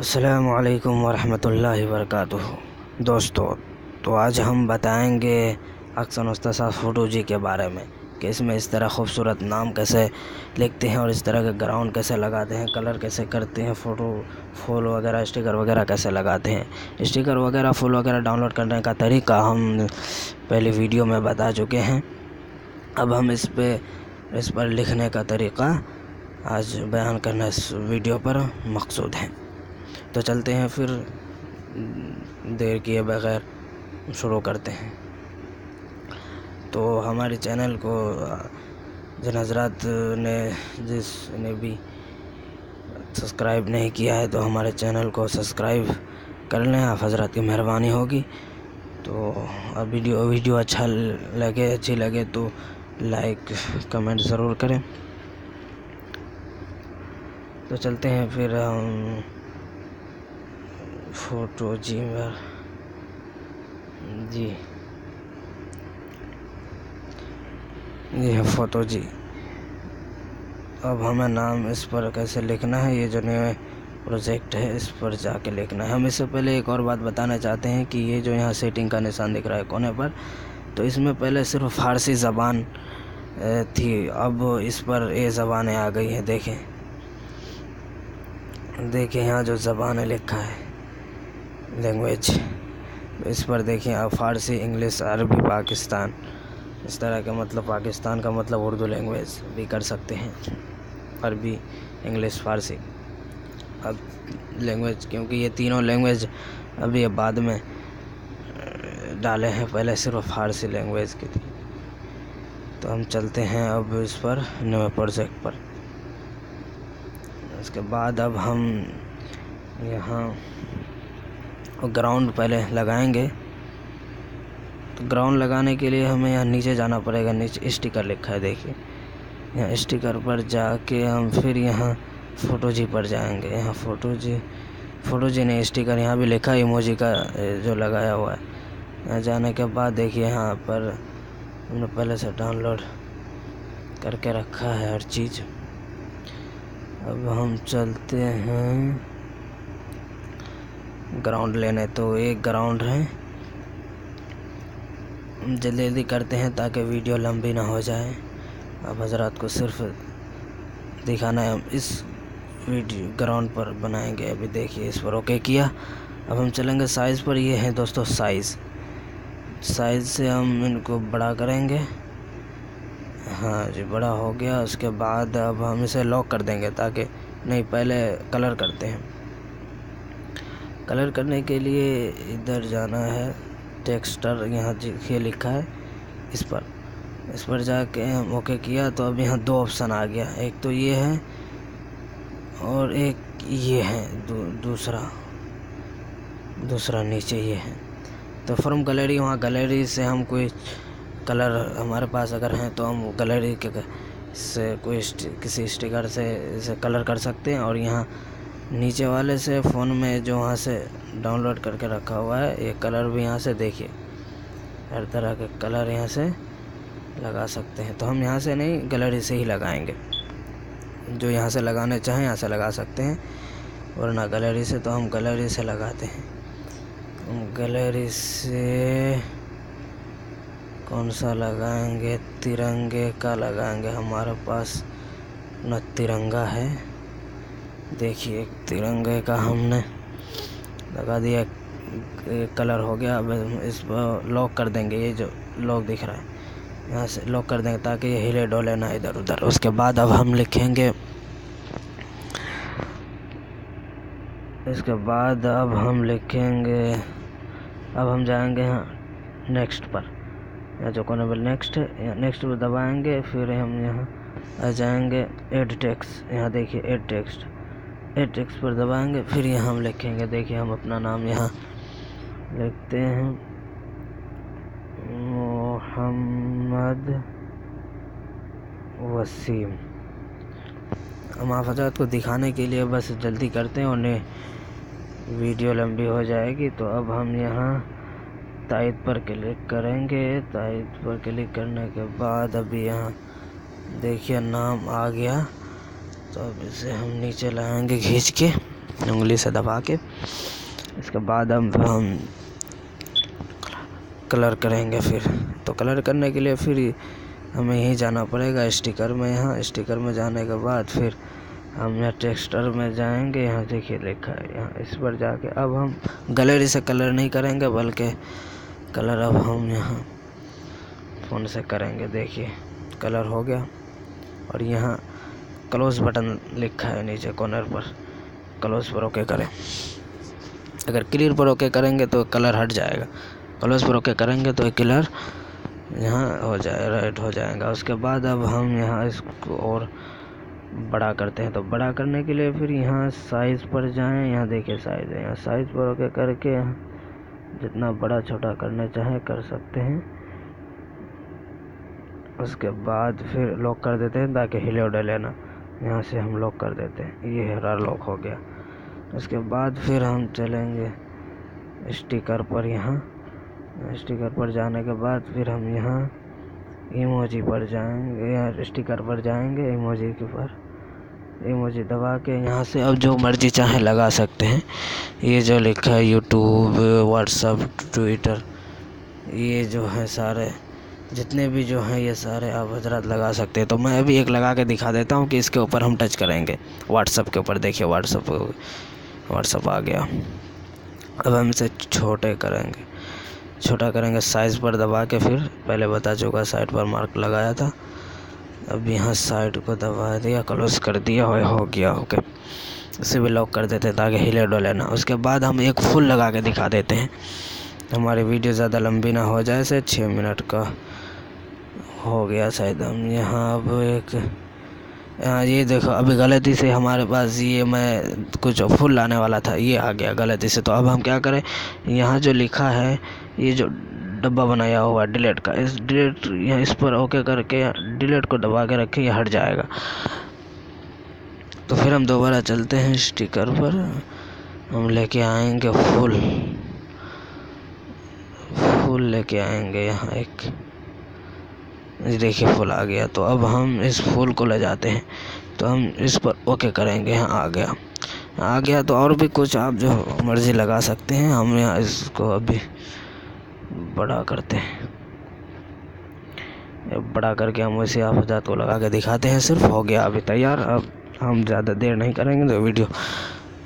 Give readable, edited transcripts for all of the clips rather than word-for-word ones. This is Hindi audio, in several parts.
अस्सलामुअलैकुम वरहमतुल्लाहि वबरकातुहू। दोस्तों, तो आज हम बताएंगे अहसन उस्ताद फ़ोटो जी के बारे में कि इसमें इस तरह खूबसूरत नाम कैसे लिखते हैं और इस तरह के ग्राउंड कैसे लगाते हैं, कलर कैसे करते हैं, फ़ोटो फूल वगैरह स्टिकर वगैरह कैसे लगाते हैं। स्टिकर वगैरह फूल वगैरह डाउनलोड करने का तरीका हम पहले वीडियो में बता चुके हैं। अब हम इस पर लिखने का तरीका आज बयान करना इस वीडियो पर मकसूद है। तो चलते हैं, फिर देर किए बगैर शुरू करते हैं। तो हमारे चैनल को जिन हज़रात ने जिसने भी सब्सक्राइब नहीं किया है तो हमारे चैनल को सब्सक्राइब कर लें, आप हज़रात की मेहरबानी होगी। तो अब वीडियो अच्छी लगे तो लाइक कमेंट ज़रूर करें। तो चलते हैं फिर हम फ़ोटो जी है फ़ोटो जी। अब हमें नाम इस पर कैसे लिखना है, ये जो नया प्रोजेक्ट है इस पर जाके लिखना है। हम इससे पहले एक और बात बताना चाहते हैं कि ये जो यहाँ सेटिंग का निशान दिख रहा है कोने पर, तो इसमें पहले सिर्फ फ़ारसी ज़बान थी, अब इस पर ये ज़बानें आ गई हैं। देखिए यहाँ जो ज़बान लिखा है लैंग्वेज, इस पर देखिए आप फ़ारसी, इंग्लिश, अरबी, पाकिस्तान, इस तरह का मतलब पाकिस्तान का मतलब उर्दू लैंग्वेज भी कर सकते हैं, अरबी, इंग्लिश, फ़ारसी। अब लैंग्वेज, क्योंकि ये तीनों लैंग्वेज अभी बाद में डाले हैं, पहले सिर्फ फ़ारसी लैंग्वेज की थी। तो हम चलते हैं अब इस पर नए प्रोजेक्ट पर। उसके बाद अब हम यहाँ ग्राउंड पहले लगाएंगे। तो ग्राउंड लगाने के लिए हमें यहाँ नीचे जाना पड़ेगा। नीचे स्टिकर लिखा है, देखिए यहाँ स्टिकर पर जाके हम फिर यहाँ फ़ोटो जी पर जाएंगे। यहाँ फ़ोटो जी ने स्टिकर यहाँ भी लिखा है, इमोजी का जो लगाया हुआ है। यहाँ जाने के बाद देखिए यहाँ पर हमने पहले से डाउनलोड करके रखा है हर चीज़। अब हम चलते हैं ग्राउंड लेने। तो एक ग्राउंड है, जल्दी करते हैं ताकि वीडियो लंबी ना हो जाए। अब हज़रात को सिर्फ दिखाना है, हम इस वीडियो ग्राउंड पर बनाएंगे। अभी देखिए इस पर ओके किया। अब हम चलेंगे साइज़ पर। ये है दोस्तों साइज़ से हम इनको बड़ा करेंगे। हाँ जी, बड़ा हो गया। उसके बाद अब हम इसे लॉक कर देंगे ताकि नहीं, पहले कलर करते हैं। कलर करने के लिए इधर जाना है, टेक्सचर यहाँ ये लिखा है, इस पर जाके हम ओके किया। तो अब यहाँ दो ऑप्शन आ गया, एक तो ये है और एक ये है, दूसरा नीचे ये है। तो फ्रॉम गैलरी, वहाँ गैलरी से हम कोई कलर हमारे पास अगर हैं तो हम गैलरी से किसी स्टिकर से इसे कलर कर सकते हैं। और यहाँ नीचे वाले से फ़ोन में जो वहाँ से डाउनलोड करके रखा हुआ है, ये कलर भी यहाँ से देखिए हर तरह के कलर यहाँ से लगा सकते हैं। तो हम यहाँ से नहीं, गैलरी से ही लगाएंगे। जो यहाँ से लगाने चाहें यहाँ से लगा सकते हैं, वरना गैलरी से तो हम गैलरी से लगाते हैं। हम गैलरी से कौन सा लगाएंगे? तिरंगे का लगाएंगे। हमारे पास न तिरंगा है, देखिए तिरंगे का हमने लगा दिया, कलर हो गया। अब इस पर लॉक कर देंगे। ये जो लॉक दिख रहा है यहाँ से लॉक कर देंगे ताकि ये हिले डोले ना इधर उधर। उसके बाद अब हम लिखेंगे, अब हम जाएंगे यहाँ नेक्स्ट पर, यहाँ जो कोने पर नेक्स्ट है, नेक्स्ट पर दबाएंगे। फिर हम यहाँ आ जाएंगे ऐड टेक्स्ट, यहाँ देखिए ऐड टेक्स्ट पर दबाएंगे। फिर यहाँ हम लिखेंगे, देखिए हम अपना नाम यहाँ लिखते हैं, मोहम्मद वसीम। हम आप हज़रात को दिखाने के लिए बस जल्दी करते हैं, उन्हें वीडियो लंबी हो जाएगी। तो अब हम यहाँ तायद पर क्लिक करेंगे। तायद पर क्लिक करने के बाद अभी यहाँ देखिए नाम आ गया। तो अब इसे हम नीचे लाएंगे खींच के। उंगली से दबा के। इसके बाद हम कलर करेंगे। फिर तो कलर करने के लिए फिर हमें यहीं जाना पड़ेगा स्टिकर में। यहाँ स्टिकर में जाने के बाद फिर हम यहाँ टेक्सचर में जाएंगे। यहाँ देखिए लिखा है, यहाँ इस पर जाके अब हम गैलरी से कलर नहीं करेंगे, बल्कि कलर अब हम यहाँ फ़ोन से करेंगे। देखिए कलर हो गया। और यहाँ क्लोज बटन लिखा है नीचे कॉर्नर पर, क्लोज पर ओके करें। अगर क्लियर पर ओके करेंगे तो कलर हट जाएगा, क्लोज पर ओके करेंगे तो कलर यहाँ हो जाए रेड हो जाएगा। उसके बाद अब हम यहाँ इसको और बड़ा करते हैं। तो बड़ा करने के लिए फिर यहाँ साइज़ पर जाएं। यहाँ देखिए साइज़ है, यहाँ साइज़ पर ओके करके यहाँ जितना बड़ा छोटा करना चाहे कर सकते हैं। उसके बाद फिर लॉक कर देते हैं ताकि हिले डले ना। यहाँ से हम लॉक कर देते हैं, ये हरा लॉक हो गया। उसके बाद फिर हम चलेंगे स्टिकर पर। यहाँ स्टिकर पर जाने के बाद फिर हम यहाँ इमोजी पर जाएंगे, या स्टिकर पर जाएंगे, इमोजी के पर इमोजी दबा के यहाँ से अब जो मर्जी चाहे लगा सकते हैं। ये जो लिखा है यूट्यूब, व्हाट्सअप, ट्विटर, ये जो है सारे जितने भी जो हैं ये सारे आप हजरत लगा सकते हैं। तो मैं अभी एक लगा के दिखा देता हूँ कि इसके ऊपर हम टच करेंगे। व्हाट्सअप के ऊपर देखिए व्हाट्सअप आ गया। अब हम इसे छोटा करेंगे साइज़ पर दबा के। फिर पहले बता चुका साइड पर मार्क लगाया था, अब यहाँ साइड को दबा दिया, क्लोज कर दिया, हो गया ओके। इसे भी लॉक कर देते हैं ताकि हिले डोले ना। उसके बाद हम एक फुल लगा के दिखा देते हैं, हमारी वीडियो ज़्यादा लंबी ना हो जाए। से 6 मिनट का हो गया शायद। हम यहाँ अब ये देखो अभी गलती से हमारे पास ये मैं कुछ फुल लाने वाला था, ये आ गया गलती से। तो अब हम क्या करें, यहाँ जो लिखा है ये जो डब्बा बनाया हुआ डिलीट का, इस डिलीट यहाँ इस पर ओके करके डिलीट को दबा के रखें, ये हट जाएगा। तो फिर हम दोबारा चलते हैं स्टिकर पर, हम लेके आएंगे फुल लेके आएंगे। यहाँ एक देखिए फुल आ गया। तो अब हम इस फुल को ले जाते हैं, तो हम इस पर ओके करेंगे। यहाँ आ गया। तो और भी कुछ आप जो मर्ज़ी लगा सकते हैं। हम यहाँ इसको अभी बड़ा करते हैं, बड़ा करके हम वैसे आप हज़ार को लगा के दिखाते हैं। सिर्फ हो गया अभी तैयार। अब हम ज़्यादा देर नहीं करेंगे तो वीडियो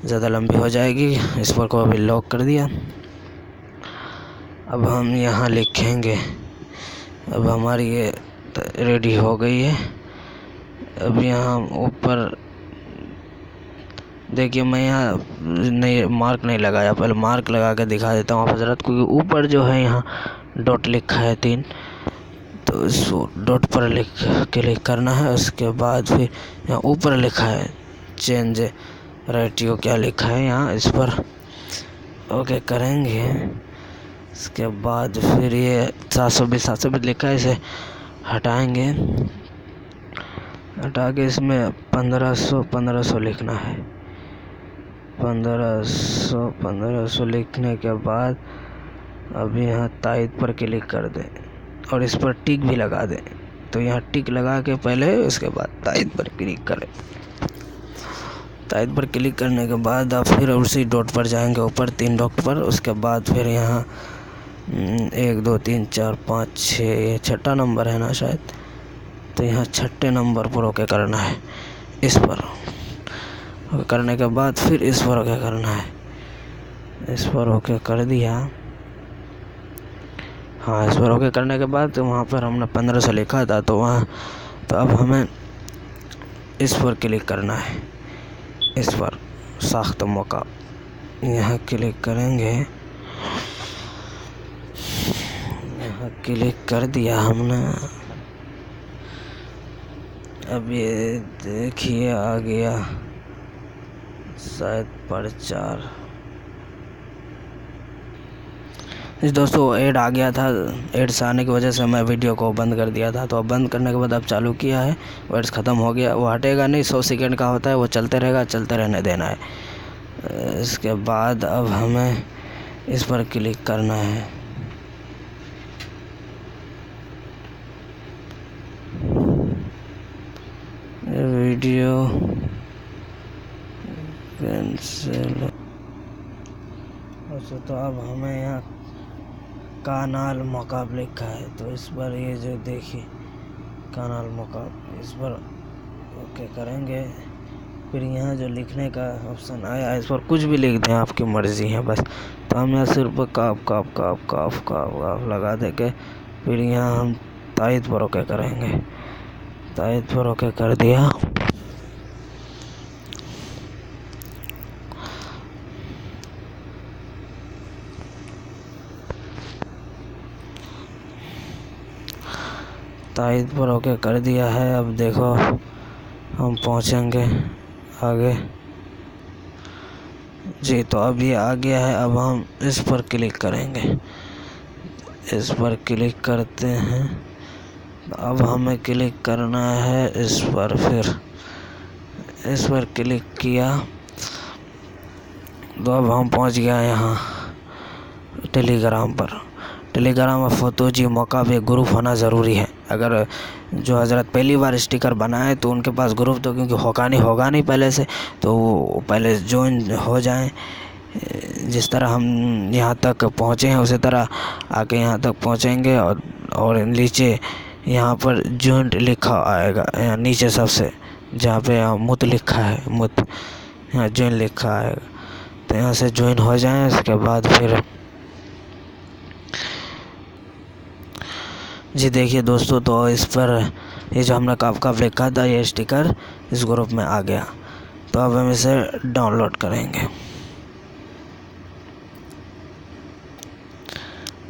ज़्यादा लंबी हो जाएगी। इस पर को अभी लॉक कर दिया। अब हम यहाँ लिखेंगे, अब हमारी ये रेडी हो गई है। अब यहाँ ऊपर देखिए, मैं यहाँ मार्क नहीं लगाया, पहले मार्क लगा के दिखा देता हूँ आप हजरत को। ऊपर जो है यहाँ डॉट लिखा है 3, तो इस डॉट पर क्लिक करना है। उसके बाद फिर यहाँ ऊपर लिखा है चेंज रेटियो, क्या लिखा है यहाँ, इस पर ओके करेंगे। इसके बाद फिर ये 720 लिखा है, इसे हटाएंगे। हटा के इसमें 1500 लिखना है। 1500 लिखने के बाद अब यहाँ तायद पर क्लिक कर दें और इस पर टिक भी लगा दें। तो यहाँ टिक लगा के पहले, उसके बाद तायद पर क्लिक करें। तायद पर क्लिक करने के बाद आप फिर उसी डॉट पर जाएंगे, ऊपर 3 डॉट पर। उसके बाद फिर यहाँ 1 2 3 4 5 6, ये 6ठा नंबर है ना शायद, तो यहाँ 6ठे नंबर पर ओके करना है। इस पर ओके करने के बाद फिर इस पर ओके करना है। इस पर ओके कर दिया। हाँ, इस पर ओके करने के बाद तो वहाँ पर हमने 1500 लिखा था, तो अब हमें इस पर क्लिक करना है। इस पर साख्त मौका यहाँ क्लिक करेंगे। यहाँ क्लिक कर दिया हमने। अब ये देखिए आ गया शायद प्रचार। दोस्तों ऐड आ गया था, ऐड से आने की वजह से मैं वीडियो को बंद कर दिया था। तो अब बंद करने के बाद अब चालू किया है, एड्स ख़त्म हो गया। वो हटेगा नहीं, 100 सेकंड का होता है, वो चलते रहेगा, चलते रहने देना है। इसके बाद अब हमें इस पर क्लिक करना है। कैंसिल। अच्छा, तो अब हमें यहाँ कानाल मकाब लिखा है, तो इस पर ये जो देखिए कानाल मकाब, इस पर ओके करेंगे। फिर यहाँ जो लिखने का ऑप्शन आया है, इस पर कुछ भी लिख दें, आपकी मर्ज़ी है बस। तो हम यहाँ सिर्फ काफ काफ काफ काफ काफ काफ लगा देंगे। फिर यहाँ हम तायद पर ओके करेंगे। तायद पर ओके कर दिया। तायद पर ओके कर दिया है। अब देखो हम पहुँचेंगे आगे जी। तो अब ये आ गया है। अब हम इस पर क्लिक करेंगे। इस पर क्लिक करते हैं। अब हमें क्लिक करना है इस पर। फिर इस पर क्लिक किया तो अब हम पहुंच गया यहाँ टेलीग्राम पर। टेलीग्राम और फोटोजी मकाब एक ग्रुप होना ज़रूरी है। अगर जो हज़रत पहली बार स्टिकर बनाए तो उनके पास ग्रुप तो क्योंकि होगा नहीं पहले से, तो वो पहले ज्वाइन हो जाएं। जिस तरह हम यहाँ तक पहुँचे हैं उसी तरह आके यहाँ तक पहुँचेंगे। और नीचे यहाँ पर ज्वाइन लिखा आएगा, यहाँ नीचे सबसे जहाँ पे मुत लिखा है, मुत यहाँ ज्वाइन लिखा आएगा। तो यहाँ से ज्वाइन हो जाएं। उसके बाद फिर जी देखिए दोस्तों, तो इस पर ये जो हमने काफ लिखा था ये स्टिकर इस ग्रुप में आ गया। तो अब हम इसे डाउनलोड करेंगे।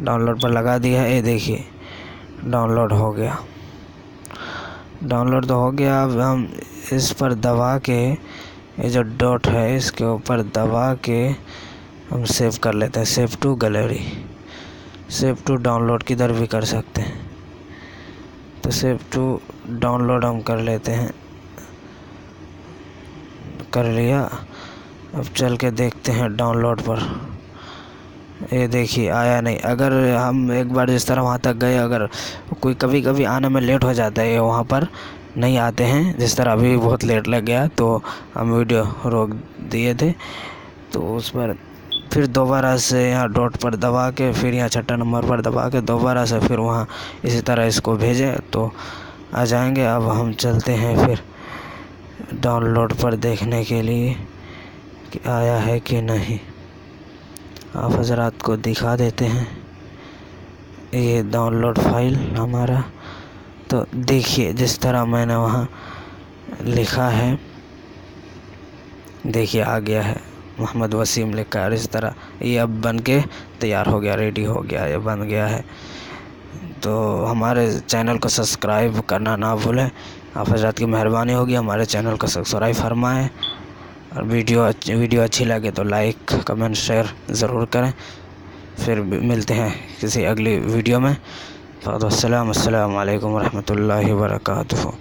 डाउनलोड पर लगा दिया है। ये देखिए डाउनलोड हो गया। डाउनलोड तो हो गया। अब हम इस पर दबा के, ये जो डॉट है इसके ऊपर दबा के हम सेव कर लेते हैं। Save to gallery, save to download किधर भी कर सकते हैं। तो सेव टू डाउनलोड हम कर लेते हैं। कर लिया। अब चल के देखते हैं डाउनलोड पर। ये देखिए आया नहीं। अगर हम एक बार जिस तरह वहाँ तक गए, अगर कोई कभी आने में लेट हो जाता है, वहाँ पर नहीं आते हैं, जिस तरह अभी बहुत लेट लग गया तो हम वीडियो रोक दिए थे। तो उस पर फिर दोबारा से यहाँ डॉट पर दबा के, फिर यहाँ छठा नंबर पर दबा के दोबारा से फिर वहाँ इसी तरह इसको भेजें तो आ जाएंगे। अब हम चलते हैं फिर डाउनलोड पर देखने के लिए कि आया है कि नहीं। आप हज़रात को दिखा देते हैं ये डाउनलोड फाइल हमारा। तो देखिए जिस तरह मैंने वहाँ लिखा है, देखिए आ गया है, मोहम्मद वसीम लिखा है। और इस तरह ये अब बन के तैयार हो गया, रेडी हो गया, ये बन गया है। तो हमारे चैनल को सब्सक्राइब करना ना भूलें। आप हज़रात की मेहरबानी होगी, हमारे चैनल को सब्सक्राइब फरमाएँ। और वीडियो अच्छी लगे तो लाइक कमेंट शेयर ज़रूर करें। फिर मिलते हैं किसी अगली वीडियो में। अस्सलाम वालेकुम रहमतुल्लाहि व बरकातुहू।